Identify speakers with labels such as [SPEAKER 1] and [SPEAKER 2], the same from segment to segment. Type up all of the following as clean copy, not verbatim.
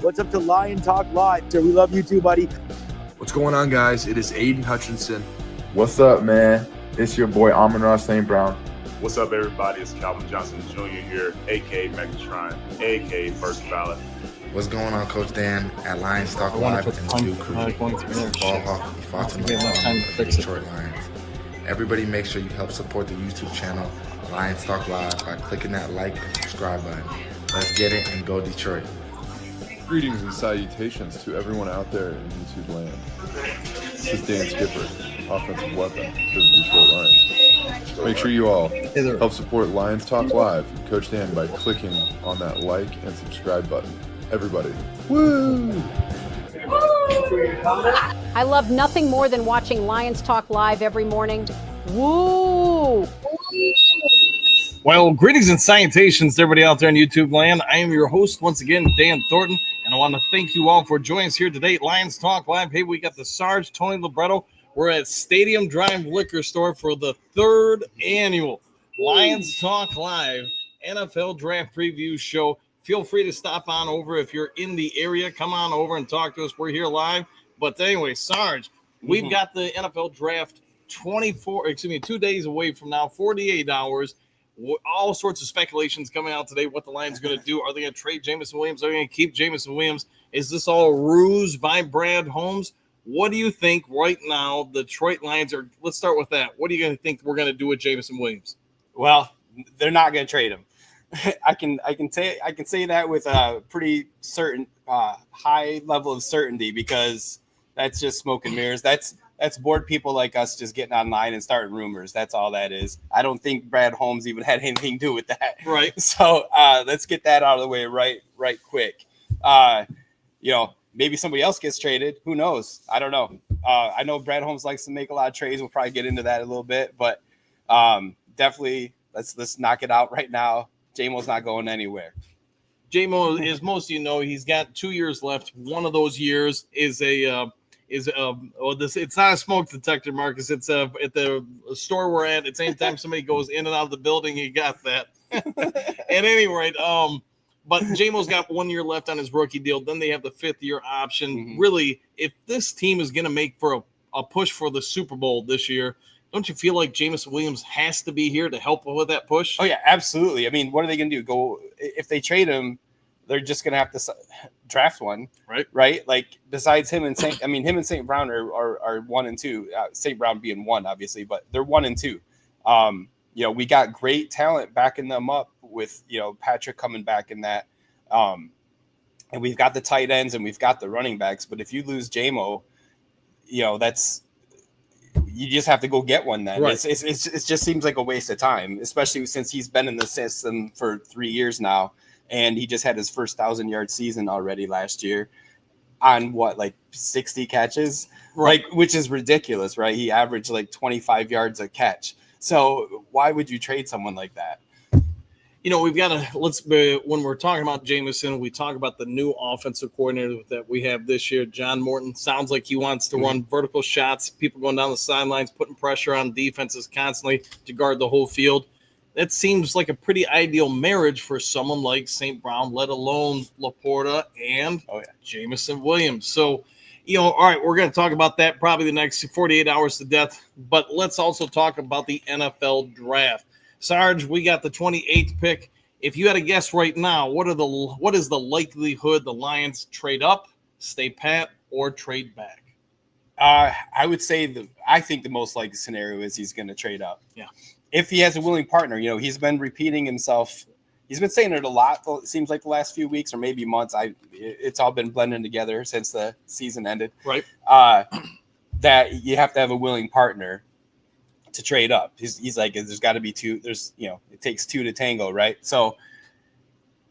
[SPEAKER 1] What's up to Lion Talk Live? We love you too, buddy.
[SPEAKER 2] What's going on, guys? It is Aiden Hutchinson.
[SPEAKER 3] What's up, man? It's your boy Amon-Ra St. Brown.
[SPEAKER 4] What's up, everybody? It's Calvin Johnson Jr. here, a.k.a. Megatron, a.k.a. First Ballot.
[SPEAKER 5] What's going on, Coach Dan at Lions Talk Live and the Duke Crew? Ball hockey, Fatima, the Detroit Lions. Everybody make sure you help support the YouTube channel Lions Talk Live by clicking that like and subscribe button. Let's get it and go Detroit.
[SPEAKER 6] Greetings and salutations to everyone out there in YouTube land. This is Dan Skipper, offensive weapon for the Detroit Lions. Make sure you all help support Lions Talk Live and Coach Dan by clicking on that like and subscribe button. Everybody, woo!
[SPEAKER 7] I love nothing more than watching Lions Talk Live every morning. Woo!
[SPEAKER 8] Well, greetings and salutations to everybody out there in YouTube land. I am your host once again, Dan Thornton, and I want to thank you all for joining us here today at Lions Talk Live. Hey, we got the Sarge, Tony Libretto. We're at Stadium Drive Liquor Store for the 3rd annual Lions Talk Live NFL Draft Preview Show. Feel free to stop on over if you're in the area. Come on over and talk to us. We're here live. But anyway, Sarge, we've got the NFL Draft 2 days away from now, 48 hours. All sorts of speculations coming out today. What the Lions are going to do? Are they going to trade Jameson Williams? Are they going to keep Jameson Williams? Is this all ruse by Brad Holmes? What do you think right now the Detroit Lions are? Let's start with that. What do you think we're going to do with Jameson Williams?
[SPEAKER 9] Well, they're not going to trade him. I can say that with a pretty certain high level of certainty, because that's just smoke and mirrors. That's bored people like us just getting online and starting rumors. That's all that is. I don't think Brad Holmes even had anything to do with that.
[SPEAKER 8] Right.
[SPEAKER 9] So let's get that out of the way right quick. Maybe somebody else gets traded. Who knows? I don't know. I know Brad Holmes likes to make a lot of trades. We'll probably get into that a little bit, but definitely let's knock it out right now. J-Mo's not going anywhere.
[SPEAKER 8] J-Mo, as most of you know, he's got 2 years left. One of those years is it's not a smoke detector, Marcus. It's at the store we're at. At the same time somebody goes in and out of the building, you got that. At any rate, but J-Mo's got 1 year left on his rookie deal. Then they have the 5th year option. Mm-hmm. Really, if this team is going to make for a push for the Super Bowl this year, don't you feel like Jameson Williams has to be here to help with that push?
[SPEAKER 9] Oh, yeah, absolutely. I mean, what are they going to do? If they trade him, they're just going to have to draft one, right? Like, besides him and St. Brown are 1 and 2. St. Brown being 1, obviously, but they're 1 and 2. We got great talent backing them up with Patrick coming back in that, and we've got the tight ends and we've got the running backs. But if you lose J-Mo, you just have to go get one then. Right. It just seems like a waste of time, especially since he's been in the system for 3 years now. And he just had his first 1,000-yard season already last year on 60 catches, right? Which is ridiculous, right? He averaged 25 yards a catch. So why would you trade someone like that?
[SPEAKER 8] We've got to when we're talking about Jameson, we talk about the new offensive coordinator that we have this year, John Morton. Sounds like he wants to run vertical shots, people going down the sidelines, putting pressure on defenses constantly to guard the whole field. That seems like a pretty ideal marriage for someone like St. Brown, let alone Laporta and Jameson Williams. So, all right, we're going to talk about that probably the next 48 hours to death. But let's also talk about the NFL draft. Sarge, we got the 28th pick. If you had a guess right now, what is the likelihood the Lions trade up, stay pat, or trade back?
[SPEAKER 9] I would say I think the most likely scenario is he's going to trade up.
[SPEAKER 8] Yeah.
[SPEAKER 9] If he has a willing partner, he's been repeating himself. He's been saying it a lot. It seems like the last few weeks or maybe months. It's all been blending together since the season ended.
[SPEAKER 8] Right.
[SPEAKER 9] That you have to have a willing partner to trade up. He's like, there's got to be two. It takes two to tango, right? So,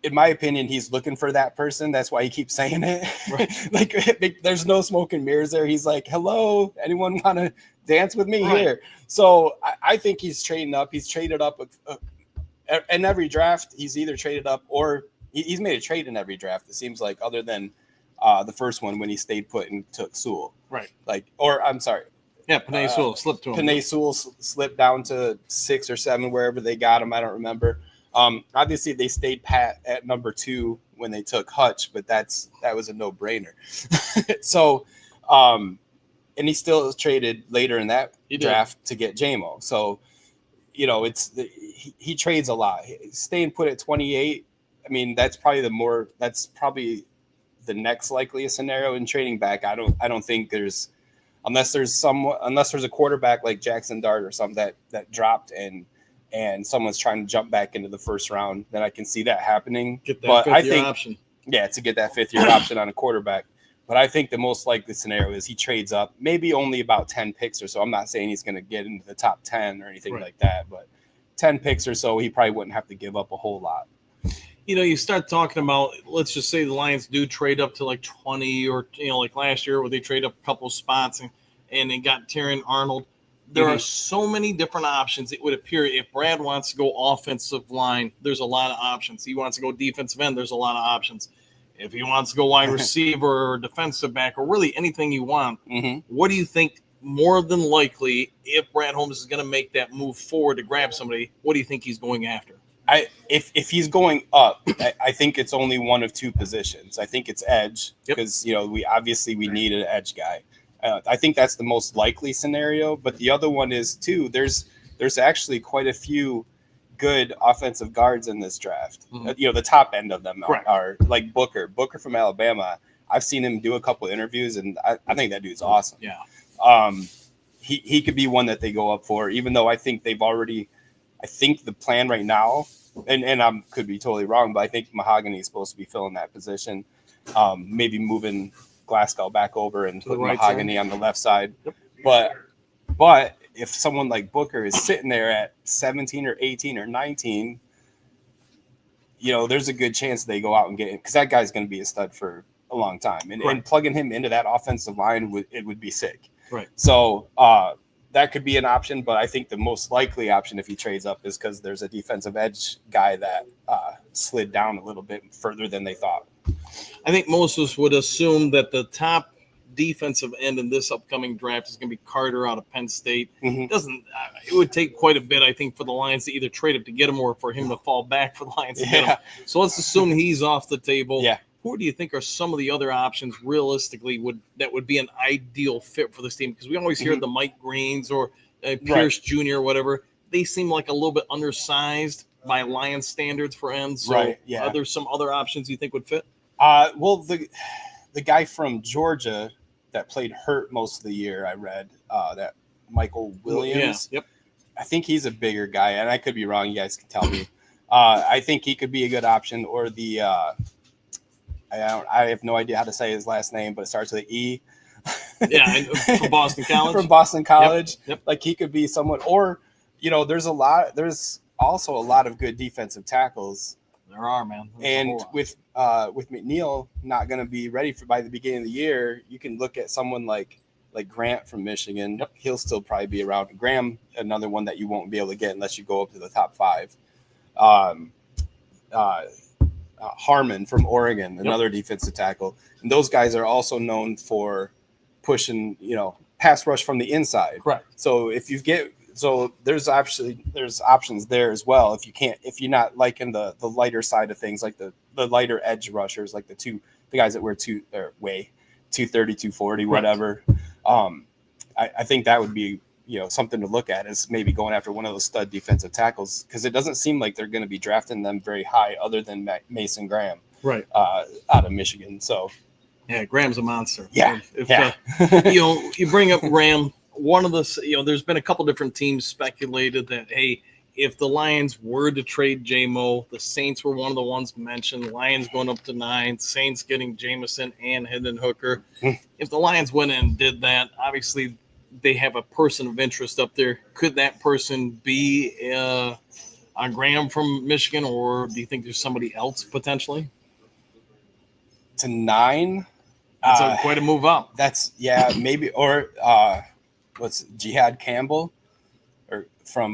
[SPEAKER 9] in my opinion, he's looking for that person. That's why he keeps saying it. Right. There's no smoke and mirrors there. He's like, hello, anyone want to dance with me here? So I think he's trading up. He's traded up in every draft. He's either traded up or he's made a trade in every draft. It seems like, other than the first one when he stayed put and took Sewell.
[SPEAKER 8] Right.
[SPEAKER 9] Like, or I'm sorry.
[SPEAKER 8] Yeah, Panay Sewell slipped to him.
[SPEAKER 9] Panay Sewell slipped down to 6 or 7, wherever they got him. I don't remember. Obviously, they stayed pat at number 2 when they took Hutch, but that was a no-brainer. So, and he still was traded later in that draft to get JMO. So, you know, he trades a lot. Staying put at 28, I mean, that's probably the next likeliest scenario in trading back. I don't think there's, unless there's a quarterback like Jackson Dart or something that dropped and someone's trying to jump back into the first round, then I can see that happening.
[SPEAKER 8] Get that fifth-year option.
[SPEAKER 9] Yeah, to get that 5th-year option on a quarterback. But I think the most likely scenario is he trades up, maybe only about 10 picks or so. I'm not saying he's going to get into the top 10 or anything like that, but 10 picks or so, he probably wouldn't have to give up a whole lot.
[SPEAKER 8] You know, you start talking about, let's just say the Lions do trade up to like 20 or, you know, like last year where they trade up a couple spots and they got Terrion Arnold. There are so many different options. It would appear if Brad wants to go offensive line, there's a lot of options. He wants to go defensive end, there's a lot of options. If he wants to go wide receiver or defensive back or really anything you want, what do you think more than likely if Brad Holmes is going to make that move forward to grab somebody, what do you think he's going after?
[SPEAKER 9] If he's going up, I think it's only one of 2 positions. I think it's edge because, you know, we need an edge guy. I think that's the most likely scenario. But the other one is, too, there's actually quite a few good offensive guards in this draft. You know, the top end of them are like Booker from Alabama. I've seen him do a couple of interviews, and I think that dude's awesome.
[SPEAKER 8] Yeah.
[SPEAKER 9] He could be one that they go up for, even though I think I think the plan right now, and I could be totally wrong, but I think Mahogany is supposed to be filling that position. Maybe moving Glasgow back over and putting Mahogany on the left side. But if someone like Booker is sitting there at 17 or 18 or 19, you know, there's a good chance they go out and get him because that guy's going to be a stud for a long time. And plugging him into that offensive line, would be sick.
[SPEAKER 8] Right.
[SPEAKER 9] So that could be an option, but I think the most likely option if he trades up is because there's a defensive edge guy that slid down a little bit further than they thought.
[SPEAKER 8] I think most of us would assume that the top defensive end in this upcoming draft is going to be Carter out of Penn State. It would take quite a bit, I think, for the Lions to either trade up to get him or for him to fall back for the Lions to get him. So let's assume he's off the table.
[SPEAKER 9] Yeah.
[SPEAKER 8] Who do you think are some of the other options realistically that would be an ideal fit for this team? Because we always hear the Mike Greens or Pierce Jr. or whatever. They seem like a little bit undersized by Lions standards for ends. So are there some other options you think would fit?
[SPEAKER 9] Well, the guy from Georgia that played hurt most of the year, I read that Michael Williams.
[SPEAKER 8] Yeah. Yep.
[SPEAKER 9] I think he's a bigger guy, and I could be wrong. You guys can tell me. I think he could be a good option. Or the I have no idea how to say his last name, but it starts with an E.
[SPEAKER 8] Yeah, from Boston College.
[SPEAKER 9] From Boston College.
[SPEAKER 8] Yep.
[SPEAKER 9] Like he could be someone. Or, you know, there's also a lot of good defensive tackles.
[SPEAKER 8] There are, man.
[SPEAKER 9] And with McNeil not going to be ready by the beginning of the year, you can look at someone like Grant from Michigan.
[SPEAKER 8] Yep.
[SPEAKER 9] He'll still probably be around. Graham, another one that you won't be able to get unless you go up to the top 5. Harmon from Oregon, another defensive tackle. And those guys are also known for pushing, you know, pass rush from the inside.
[SPEAKER 8] Correct.
[SPEAKER 9] So there's options there as well. If you're not liking the lighter side of things, like the lighter edge rushers, like the guys that wear 230, 240, whatever. I think that would be, you know, something to look at is maybe going after one of those stud defensive tackles, because it doesn't seem like they're going to be drafting them very high other than Mason Graham, out of Michigan. So
[SPEAKER 8] yeah, Graham's a monster.
[SPEAKER 9] Yeah.
[SPEAKER 8] You know, you bring up Graham. One of the, you know, there's been a couple different teams speculated that, hey, if the Lions were to trade J-Mo, the Saints were one of the ones mentioned. Lions going up to 9, Saints getting Jameson and Hendon Hooker. If the Lions went and did that, obviously they have a person of interest up there. Could that person be Graham from Michigan, or do you think there's somebody else potentially?
[SPEAKER 9] To 9?
[SPEAKER 8] That's quite a move up.
[SPEAKER 9] That's, maybe. Or what's Jihad Campbell, or from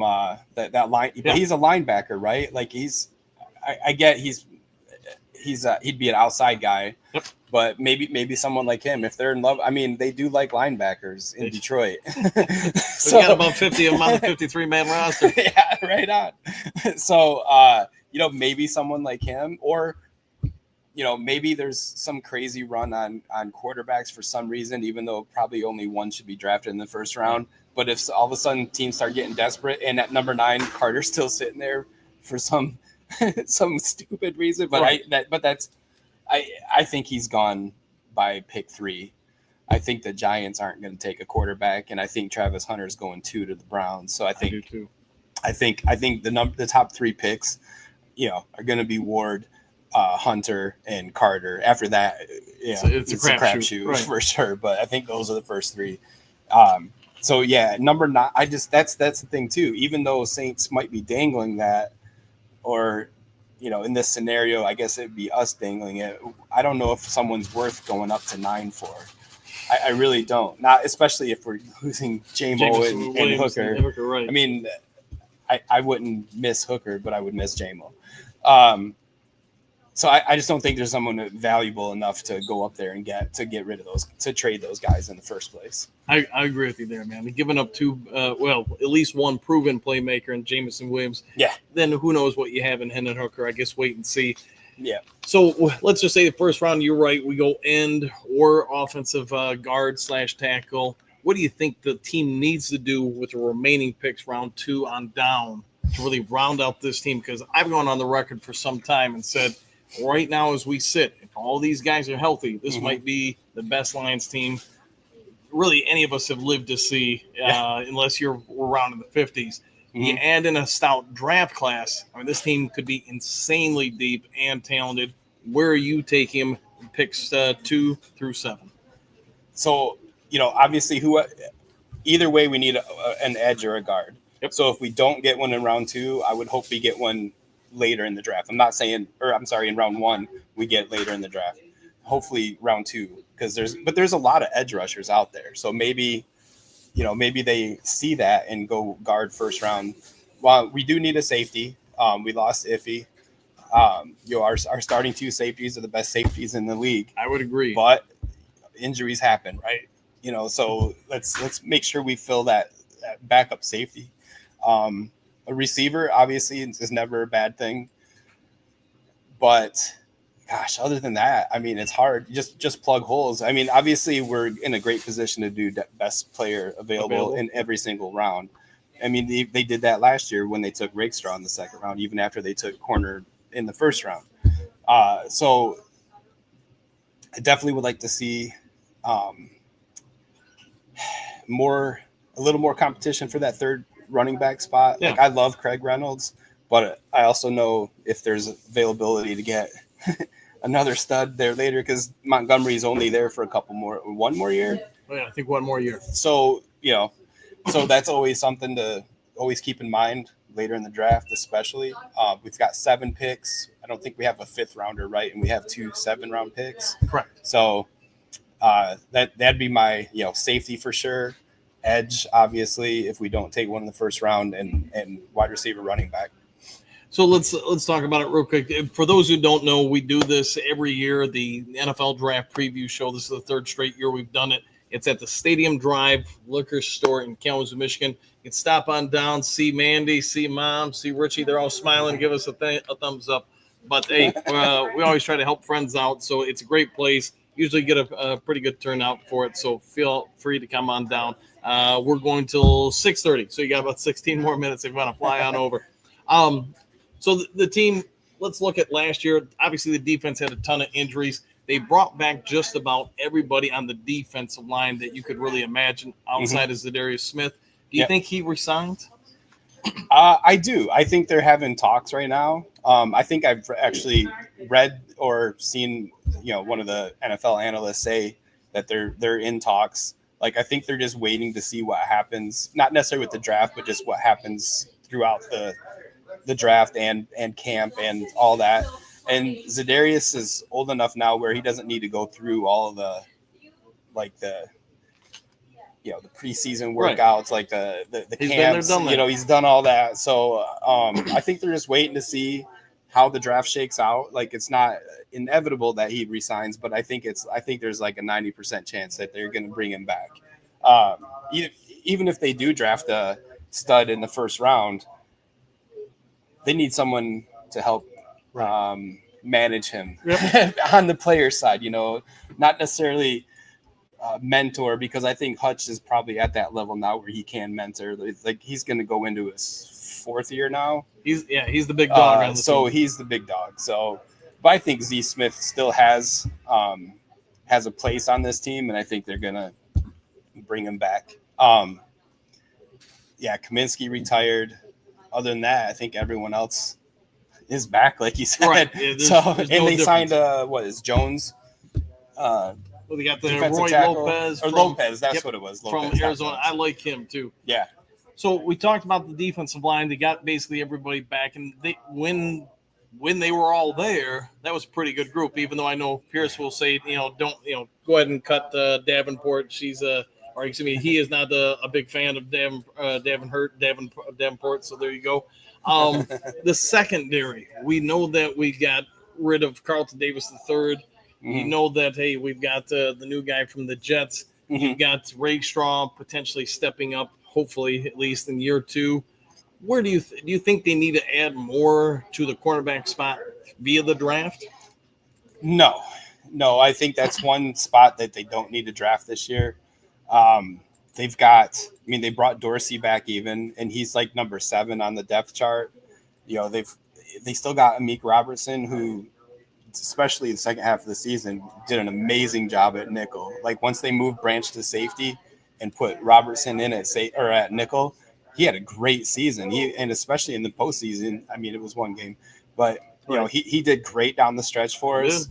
[SPEAKER 9] that line? But he's a linebacker, right? Like I get he's he'd be an outside guy.
[SPEAKER 8] Yep.
[SPEAKER 9] But maybe someone like him, if they're in love. I mean, they do like linebackers in Detroit.
[SPEAKER 8] So we got about 50 of them on the 53-man roster.
[SPEAKER 9] Yeah, right on. So maybe someone like him, or maybe there's some crazy run on quarterbacks for some reason, even though probably only one should be drafted in the first round. But if all of a sudden teams start getting desperate, and at number 9, Carter's still sitting there for some stupid reason, but
[SPEAKER 8] right.
[SPEAKER 9] I think he's gone by pick 3. I think the Giants aren't going to take a quarterback, and I think Travis Hunter's going 2 to the Browns. So I do too. I think the top 3 picks, are going to be Ward, Hunter, and Carter. After that, it's a crapshoot right. For sure. But I think those are the first 3. So yeah, number 9. That's the thing too. Even though Saints might be dangling that, or in this scenario, I guess it'd be us dangling it. I don't know if someone's worth going up to 9 for. I really don't. Not especially if we're losing J-Mo and Hooker. Right. I mean, I wouldn't miss Hooker, but I would miss J-Mo. So I just don't think there's someone valuable enough to go up there and get rid of those, to trade those guys in the first place.
[SPEAKER 8] I agree with you there, man. Giving up 2, at least one proven playmaker in Jameson Williams.
[SPEAKER 9] Yeah.
[SPEAKER 8] Then who knows what you have in Hendon Hooker? I guess wait and see.
[SPEAKER 9] Yeah.
[SPEAKER 8] So let's just say the first round, you're right. We go end or offensive guard / tackle. What do you think the team needs to do with the remaining picks, round 2 on down, to really round out this team? Because I've gone on the record for some time and said, right now as we sit, if all these guys are healthy, this might be the best Lions team really any of us have lived to see, unless we're around in the 50s. You add in a stout draft class. I mean, this team could be insanely deep and talented. Where are you taking him? Picks 2 through 7.
[SPEAKER 9] So, obviously, either way, we need an edge or a guard.
[SPEAKER 8] Yep.
[SPEAKER 9] So if we don't get one in round 2, I would hope we get one later in the draft. I'm saying in round 1 we get later in the draft. Hopefully round 2, because there's a lot of edge rushers out there. So maybe they see that and go guard first round. Well, we do need a safety. We lost Iffy. Our starting 2 safeties are the best safeties in the league.
[SPEAKER 8] I would agree.
[SPEAKER 9] But injuries happen, right? So let's make sure we fill that backup safety. A receiver, obviously, is never a bad thing. But, gosh, other than that, I mean, it's hard. Just plug holes. I mean, obviously, we're in a great position to do best player available in every single round. I mean, they did that last year when they took Rakestraw in the second round, even after they took corner in the first round. So I definitely would like to see a little more competition for that third running back spot.
[SPEAKER 8] Yeah.
[SPEAKER 9] Like, I love Craig Reynolds, but I also know if there's availability to get another stud there later, because Montgomery's only there for one more year.
[SPEAKER 8] Oh, yeah, I think one more year.
[SPEAKER 9] So, so that's always something to always keep in mind later in the draft, especially. We've got 7 picks. I don't think we have a 5th rounder, right? And we have 2 7-round picks.
[SPEAKER 8] Correct.
[SPEAKER 9] So that'd be my safety for sure. Edge, obviously, if we don't take one in the first round, and wide receiver, running back.
[SPEAKER 8] So let's talk about it real quick. For those who don't know, we do this every year, the NFL Draft Preview Show. This is the 3rd straight year we've done it. It's at the Stadium Drive Liquor Store in Kalamazoo, Michigan. You can stop on down, see Mandy, see Mom, see Richie. They're all smiling, give us a thumbs up. But, hey, we always try to help friends out, so it's a great place. Usually get a pretty good turnout for it, so feel free to come on down. We're going till 6:30, so you got about 16 more minutes if you want to fly on over. So the team, let's look at last year. Obviously, the defense had a ton of injuries. They brought back just about everybody on the defensive line that you could really imagine outside of Zadarius Smith. Do you think he resigns?
[SPEAKER 9] I do. I think they're having talks right now. I think I've actually read or seen, one of the NFL analysts say that they're in talks. Like, I think they're just waiting to see what happens, not necessarily with the draft, but just what happens throughout the draft and camp and all that. And Zadarius is old enough now where he doesn't need to go through all of the preseason workouts, like the camps. He's done all that. So I think they're just waiting to see how the draft shakes out. Like, it's not inevitable that he resigns, but I think there's like a 90% chance that they're going to bring him back. Even if they do draft a stud in the first round, they need someone to help manage him on the player side, not necessarily mentor, because I think Hutch is probably at that level now where he can mentor. Like, he's going to go into his 4th year now.
[SPEAKER 8] He's the big dog on the
[SPEAKER 9] so
[SPEAKER 8] team.
[SPEAKER 9] He's the big dog. So, but I think Z Smith still has a place on this team, and I think they're going to bring him back. Kaminsky retired. Other than that, I think everyone else is back, like you said.
[SPEAKER 8] Right. Yeah,
[SPEAKER 9] there's no
[SPEAKER 8] difference.
[SPEAKER 9] Signed Jones?
[SPEAKER 8] They got the
[SPEAKER 9] defensive
[SPEAKER 8] Roy
[SPEAKER 9] tackle,
[SPEAKER 8] Lopez.
[SPEAKER 9] Lopez, that's what it was.
[SPEAKER 8] From
[SPEAKER 9] Lopez,
[SPEAKER 8] Arizona. I like him too.
[SPEAKER 9] Yeah.
[SPEAKER 8] So we talked about the defensive line. They got basically everybody back, and when they were all there, that was a pretty good group. Even though I know Pierce will say, don't go ahead and cut Davenport. He is not a big fan of Davenport. So there you go. The secondary, we know that we got rid of Carlton Davis III. We know that, hey, we've got the new guy from the Jets. You've got Rakestraw potentially stepping up, hopefully, at least in year 2. Where do you think they need to add more to the cornerback spot via the draft?
[SPEAKER 9] No, I think that's one spot that they don't need to draft this year. They brought Dorsey back even, and he's like number 7 on the depth chart. They still got Amik Robertson, who, especially in the second half of the season, did an amazing job at nickel. Like, once they moved Branch to safety and put Robertson in at nickel, he had a great season. And especially in the postseason, it was one game, but he did great down the stretch for us.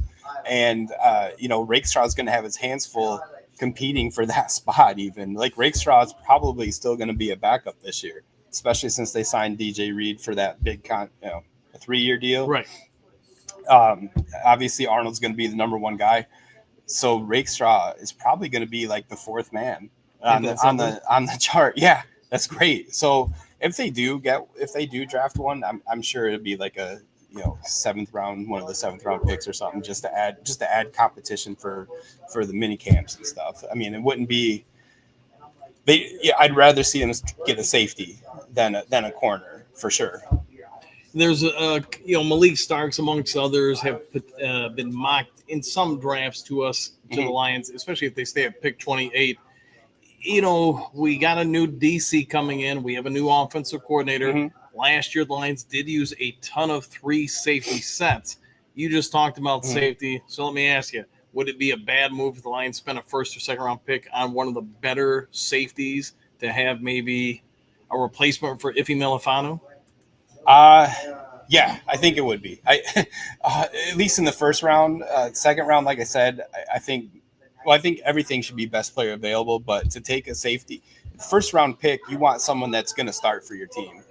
[SPEAKER 9] And Rakestraw is going to have his hands full competing for that spot. Even like Rakestraw is probably still going to be a backup this year, especially since they signed DJ Reed for that big a 3-year deal.
[SPEAKER 8] Right.
[SPEAKER 9] Obviously Arnold's going to be the number 1 guy, so Rakestraw is probably going to be like the 4th man on the chart. Yeah, that's great. So if they do draft one, I'm sure it'd be like a 7th round, one of the 7th round picks or something, just to add competition for the mini camps and stuff. It wouldn't be. I'd rather see them get a safety than a corner for sure.
[SPEAKER 8] There's Malik Starks amongst others have been mocked in some drafts to the Lions, especially if they stay at pick 28. We got a new DC coming in. We have a new offensive coordinator. Last year, the Lions did use a ton of 3 safety sets. You just talked about safety. So let me ask you, would it be a bad move if the Lions spent a 1st or 2nd round pick on one of the better safeties to have maybe a replacement for Ife Melifonwu?
[SPEAKER 9] Yeah, I think it would be. At least in the 1st round. 2nd round, like I said, I think everything should be best player available. But to take a safety 1st round pick, you want someone that's going to start for your team.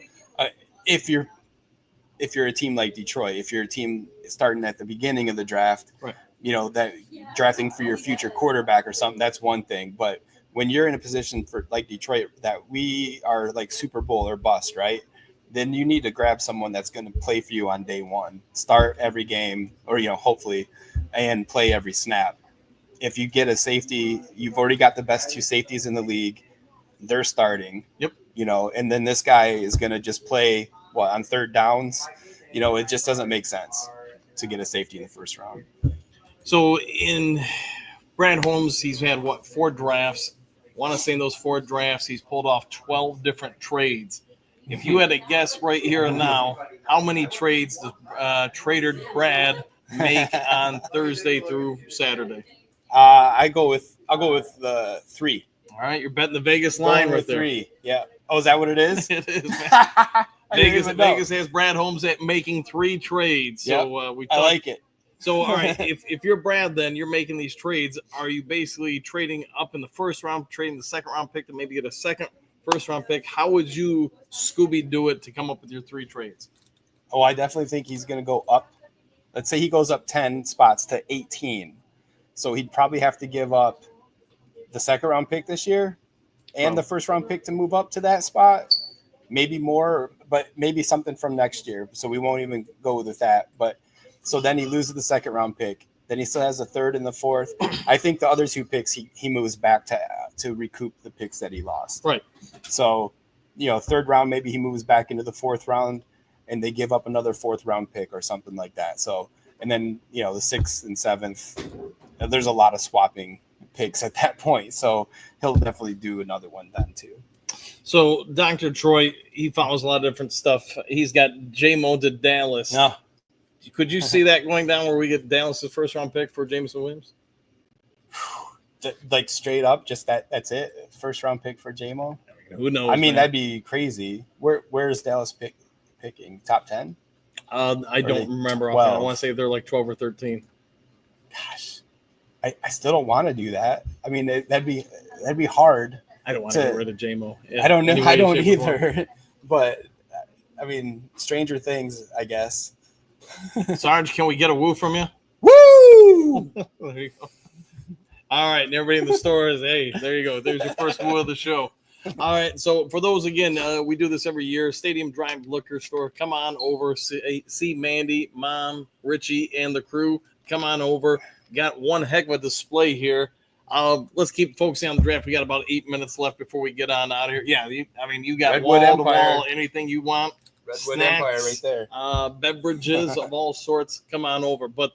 [SPEAKER 9] If you're a team like Detroit, if you're a team starting at the beginning of the draft,
[SPEAKER 8] right,
[SPEAKER 9] that drafting for your future quarterback or something, that's one thing. But when you're in a position for like Detroit that we are like Super Bowl or bust, right? Then you need to grab someone that's going to play for you on day 1, start every game, or hopefully, and play every snap. If you get a safety, you've already got the best 2 safeties in the league. They're starting.
[SPEAKER 8] Yep.
[SPEAKER 9] And then this guy is going to just play on 3rd downs. It just doesn't make sense to get a safety in the 1st round.
[SPEAKER 8] So in Brad Holmes, he's had 4 drafts. I want to say in those 4 drafts, he's pulled off 12 different trades. If you had to guess right here and now, how many trades does Trader Brad make on Thursday through Saturday?
[SPEAKER 9] I'll go with the 3.
[SPEAKER 8] All right, you're betting the Vegas line right there.
[SPEAKER 9] 3. Yeah. Oh, is that what it is?
[SPEAKER 8] It is. Vegas has Brad Holmes at making 3 trades. So
[SPEAKER 9] I like it.
[SPEAKER 8] So all right, if you're Brad, then you're making these trades. Are you basically trading up in the 1st round, trading the 2nd round pick to maybe get a 2nd? 1st round pick? How would you Scooby do it to come up with your 3 trades?
[SPEAKER 9] Oh, I definitely think he's going to go up. Let's say he goes up 10 spots to 18. So he'd probably have to give up the 2nd round pick this year and the 1st round pick to move up to that spot. Maybe more, but maybe something from next year. So we won't even go with that. But so then he loses the second round pick. Then he still has the third and the fourth. I think the other 2 picks he moves back to recoup the picks that he lost.
[SPEAKER 8] Right.
[SPEAKER 9] So, third round, maybe he moves back into the fourth round and they give up another fourth round pick or something like that. So, and then, the 6th and 7th, there's a lot of swapping picks at that point. So he'll definitely do another one then too.
[SPEAKER 8] So Dr. Troy, he follows a lot of different stuff. He's got J-Mo to Dallas.
[SPEAKER 9] No.
[SPEAKER 8] Could you see that going down where we get Dallas' first round pick for Jameson Williams?
[SPEAKER 9] Like straight up, just that's it. First round pick for J-Mo.
[SPEAKER 8] Who knows?
[SPEAKER 9] I mean,
[SPEAKER 8] man.
[SPEAKER 9] that'd be crazy. Where is Dallas picking? Top 10?
[SPEAKER 8] I don't remember. I want to say they're like 12 or 13.
[SPEAKER 9] Gosh, I still don't want to do that. I mean, that'd be hard.
[SPEAKER 8] I don't want to get rid of J-Mo.
[SPEAKER 9] I don't know. I don't either. But I mean, stranger things, I guess.
[SPEAKER 8] Sarge, can we get a woo from you?
[SPEAKER 9] Woo!
[SPEAKER 8] There you go. All right, and everybody in the store is, hey, there you go. There's your first woo of the show. All right, so for those, again, we do this every year. Stadium Drive Liquor Store. Come on over. See Mandy, Mom, Richie, and the crew. Come on over. Got one heck of a display here. Let's keep focusing on the draft. We got about 8 minutes left before we get on out of here. Yeah, you got wall-to-wall, anything you want.
[SPEAKER 9] Redwood
[SPEAKER 8] Snacks,
[SPEAKER 9] Empire right there.
[SPEAKER 8] Beverages of all sorts. Come on over. But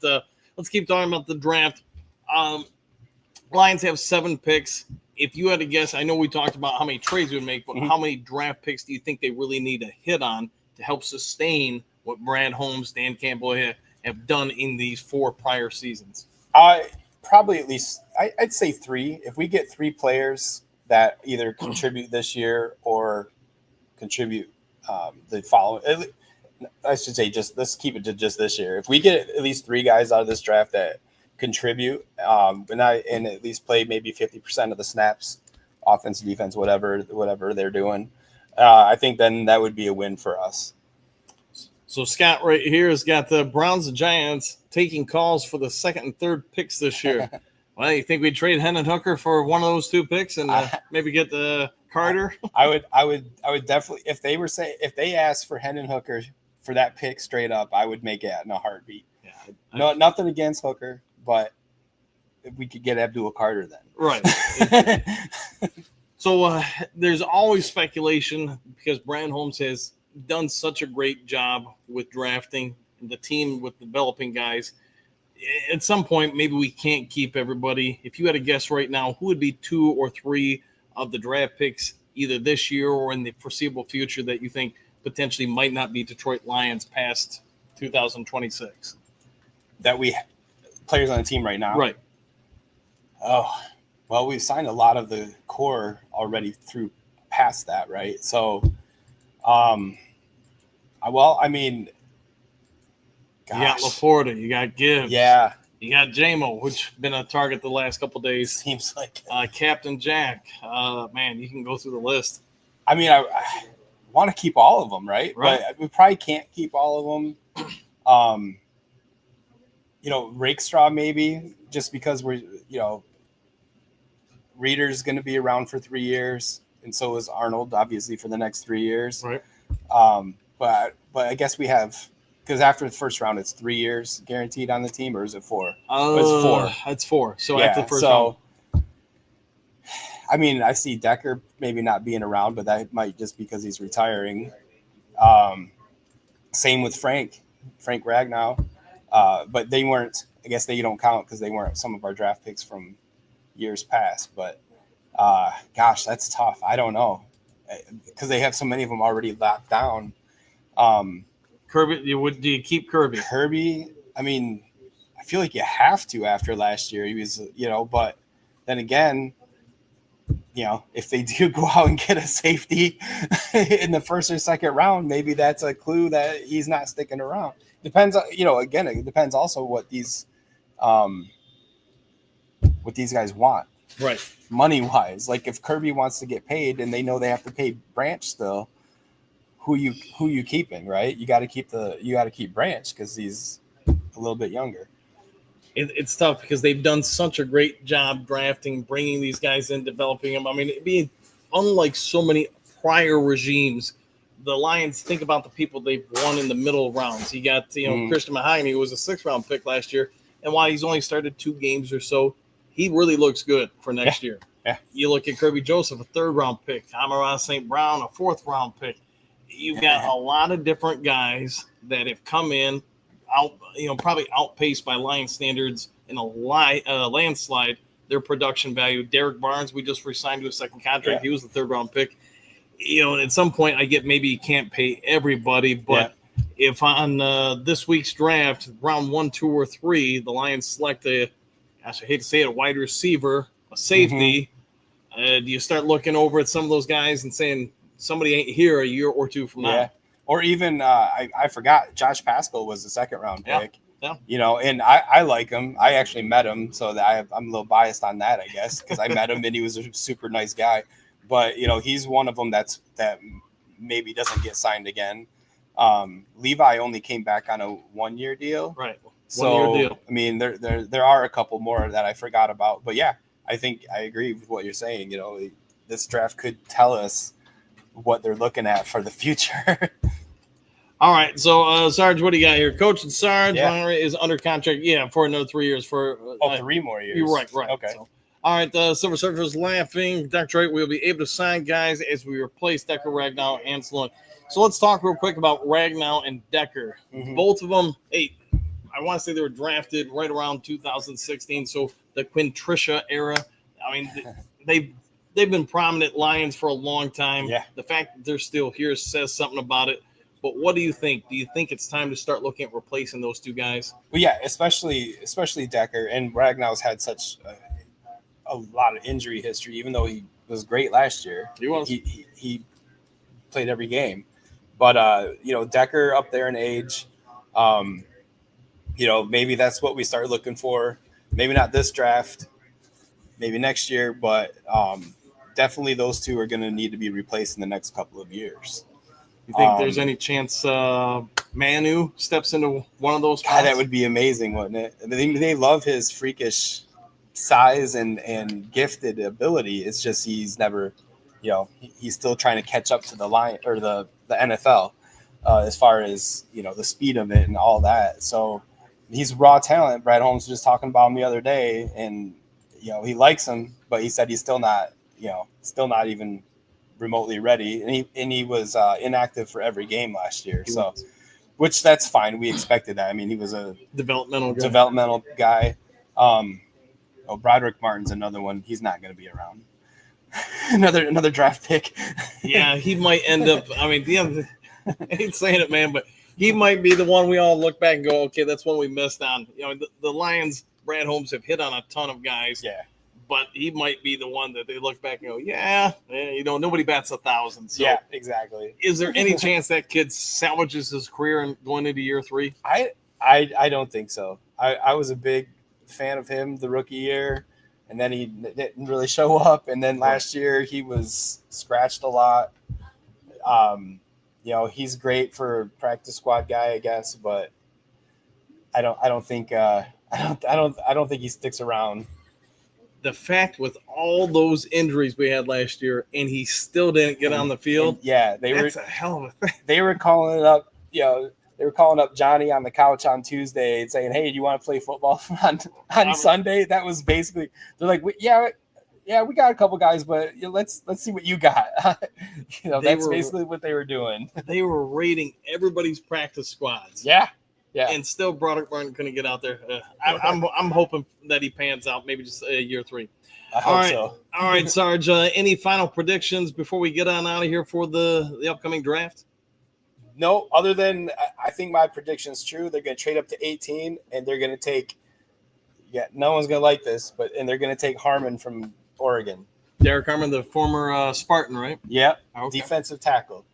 [SPEAKER 8] let's keep talking about the draft. Lions have 7 picks. If you had to guess, I know we talked about how many trades we would make, but how many draft picks do you think they really need to hit on to help sustain what Brad Holmes, Dan Campbell have done in these 4 prior seasons?
[SPEAKER 9] Probably at least, I'd say 3. If we get 3 players that either contribute this year or contribute the following, I should say, just let's keep it to just this year. If we get at least 3 guys out of this draft that contribute and at least play maybe 50% of the snaps, offense, defense, whatever they're doing, I think then that would be a win for us.
[SPEAKER 8] So Scott right here has got the Browns and Giants taking calls for the 2nd and 3rd picks this year. Well, you think we'd trade Hendon Hooker for one of those 2 picks and maybe get the Carter?
[SPEAKER 9] I would definitely, if they asked for Hendon Hooker for that pick straight up, I would make it in a heartbeat. Yeah, no, nothing against Hooker, but if we could get Abdul Carter then.
[SPEAKER 8] Right. So there's always speculation because Brad Holmes has done such a great job with drafting the team, with developing guys. At some point, maybe we can't keep everybody. If you had a guess right now, who would be 2 or 3 of the draft picks either this year or in the foreseeable future that you think potentially might not be Detroit Lions past 2026?
[SPEAKER 9] That we players on the team right now?
[SPEAKER 8] Right.
[SPEAKER 9] Oh, well, we've signed a lot of the core already through past that, right? So, well, I mean, gosh.
[SPEAKER 8] You got Laporta, you got Gibbs.
[SPEAKER 9] Yeah.
[SPEAKER 8] You got J-Mo, which been a target the last couple of days.
[SPEAKER 9] Seems like
[SPEAKER 8] Captain Jack. Man, you can go through the list.
[SPEAKER 9] I mean, I want to keep all of them, right? But we probably can't keep all of them. Rakestraw maybe, just because we're, Reader's going to be around for 3 years, and so is Arnold, obviously, for the next 3 years.
[SPEAKER 8] Right.
[SPEAKER 9] But I guess we have, because after the first round, it's 3 years guaranteed on the team, or is it 4? It's 4.
[SPEAKER 8] It's 4. So after the first round.
[SPEAKER 9] I mean, I see Decker maybe not being around, but that might just because he's retiring. Same with Frank Ragnow. But they weren't, I guess they don't count because they weren't some of our draft picks from years past. But, gosh, that's tough. I don't know. Because they have so many of them already locked down.
[SPEAKER 8] Kirby, do you keep Kirby?
[SPEAKER 9] Kirby, I mean, I feel like you have to after last year. He was, but then again, if they do go out and get a safety in the first or second round, maybe that's a clue that he's not sticking around. Depends, again, it depends also what these guys want.
[SPEAKER 8] Right.
[SPEAKER 9] Money wise. Like if Kirby wants to get paid and they know they have to pay Branch still, who you keeping, right? You got to keep Branch because he's a little bit younger.
[SPEAKER 8] It's tough because they've done such a great job drafting, bringing these guys in, developing them. I mean, it'd be unlike so many prior regimes the Lions think about the people they've won in the middle rounds. You got, Christian Mahogany, who was a 6th-round pick last year, and while he's only started 2 games or so, he really looks good for next year.
[SPEAKER 9] Yeah.
[SPEAKER 8] You look at Kirby Joseph, a 3rd-round pick, Amon-Ra St. Brown, a 4th-round pick. You've got a lot of different guys that have come in, probably outpaced by Lions standards in a landslide their production value. Derek Barnes, we just re-signed to a 2nd contract. Yeah. He was the 3rd-round pick. And at some point, I get maybe you can't pay everybody, but if on this week's draft, round 1, 2, or 3, the Lions select I hate to say it, a wide receiver, a safety, do you start looking over at some of those guys and saying somebody ain't here a year or 2 from now?
[SPEAKER 9] Yeah. Or even, I forgot, Josh Pascal was the 2nd-round pick.
[SPEAKER 8] Yeah.
[SPEAKER 9] And I like him. I actually met him, so that I'm a little biased on that, I guess, because I met him and he was a super nice guy. But, he's one of them that maybe doesn't get signed again. Levi only came back on a 1-year deal.
[SPEAKER 8] Right.
[SPEAKER 9] So,
[SPEAKER 8] 1-year deal.
[SPEAKER 9] I mean, there are a couple more that I forgot about. But, yeah, I think I agree with what you're saying. This draft could tell us what they're looking at for the future.
[SPEAKER 8] All right. So, Sarge, what do you got here? Coach and Sarge is under contract, for another 3 years. For
[SPEAKER 9] 3 more years.
[SPEAKER 8] You're right.
[SPEAKER 9] Okay.
[SPEAKER 8] So, all right, Silver Surfer's laughing. Detroit will be able to sign guys as we replace Decker, Ragnow, and Sloan. So let's talk real quick about Ragnow and Decker.
[SPEAKER 9] Mm-hmm.
[SPEAKER 8] Both of them, I want to say they were drafted right around 2016, so the Quintricia era. I mean, they've been prominent Lions for a long time.
[SPEAKER 9] Yeah.
[SPEAKER 8] The fact that they're still here says something about it. But what do you think? Do you think it's time to start looking at replacing those 2 guys?
[SPEAKER 9] Well, yeah, especially Decker, and Ragnow's had such a lot of injury history, even though he was great last year.
[SPEAKER 8] He was.
[SPEAKER 9] He played every game. But, Decker up there in age, maybe that's what we start looking for. Maybe not this draft, maybe next year, but definitely those 2 are going to need to be replaced in the next couple of years.
[SPEAKER 8] You think there's any chance Manu steps into one of those spots?
[SPEAKER 9] God, that would be amazing, wouldn't it? They love his freakish size and gifted ability. It's just he's never, he's still trying to catch up to the line or the NFL as far as, the speed of it and all that. So he's raw talent. Brad Holmes was just talking about him the other day, and, he likes him, but he said he's still not even remotely ready. And he was inactive for every game last year. Which that's fine. We expected that. I mean, he was a developmental guy. Broderick Martin's another one. He's not going to be around. another draft pick.
[SPEAKER 8] Yeah, he might end up. I mean, I hate saying it, man, but he might be the one we all look back and go, okay, that's one we missed on. The Lions, Brad Holmes have hit on a ton of guys.
[SPEAKER 9] Yeah.
[SPEAKER 8] But he might be the one that they look back and go, nobody bats 1,000. So
[SPEAKER 9] yeah, exactly.
[SPEAKER 8] Is there any chance that kid salvages his career and going into year 3?
[SPEAKER 9] I don't think so. I was a big fan of him the rookie year, and then he didn't really show up. And then last year he was scratched a lot. He's great for a practice squad guy, I guess, but I don't think he sticks around.
[SPEAKER 8] The fact with all those injuries we had last year, and he still didn't get on the field.
[SPEAKER 9] That's
[SPEAKER 8] a hell of a thing.
[SPEAKER 9] They were calling it up. They were calling up Johnny on the couch on Tuesday and saying, "Hey, do you want to play football on Sunday?" That was basically. They're like, "Yeah, we got a couple guys, but let's see what you got." That's basically what they were doing.
[SPEAKER 8] They were rating everybody's practice squads.
[SPEAKER 9] Yeah.
[SPEAKER 8] And still Broderick Martin couldn't get out there. I'm hoping that he pans out, maybe just year 3.
[SPEAKER 9] I hope so.
[SPEAKER 8] All right, Sarge. Any final predictions before we get on out of here for the upcoming draft?
[SPEAKER 9] No, other than I think my prediction's true. They're going to trade up to 18, and they're going to take. Yeah, no one's going to like this, and they're going to take Harmon from Oregon.
[SPEAKER 8] Derek Harmon, the former Spartan, right?
[SPEAKER 9] Yeah,
[SPEAKER 8] okay.
[SPEAKER 9] Defensive tackle.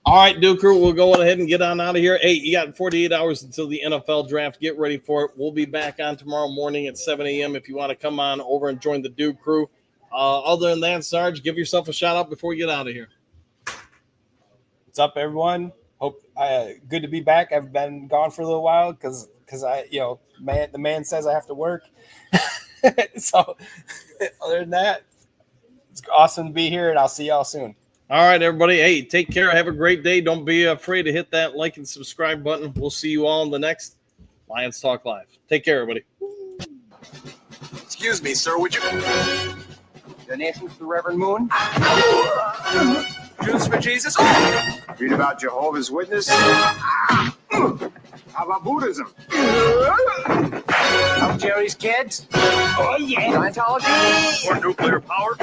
[SPEAKER 8] All right, Duke Crew, we'll go ahead and get on out of here. Hey, you got 48 hours until the NFL draft. Get ready for it. We'll be back on tomorrow morning at 7 a.m. if you want to come on over and join the Duke Crew. Other than that, Sarge, give yourself a shout out before we get out of here.
[SPEAKER 9] What's up, everyone? Hope good to be back. I've been gone for a little while because the man says I have to work. So other than that, it's awesome to be here, and I'll see y'all soon.
[SPEAKER 8] All right, everybody. Hey, take care. Have a great day. Don't be afraid to hit that like and subscribe button. We'll see you all in the next Lions Talk Live. Take care, everybody.
[SPEAKER 10] Excuse me, sir. Would you? Donations to Reverend Moon. Juice for Jesus. Read about Jehovah's Witness. How about Buddhism? How Jerry's kids? Oh yeah. Scientology or nuclear power?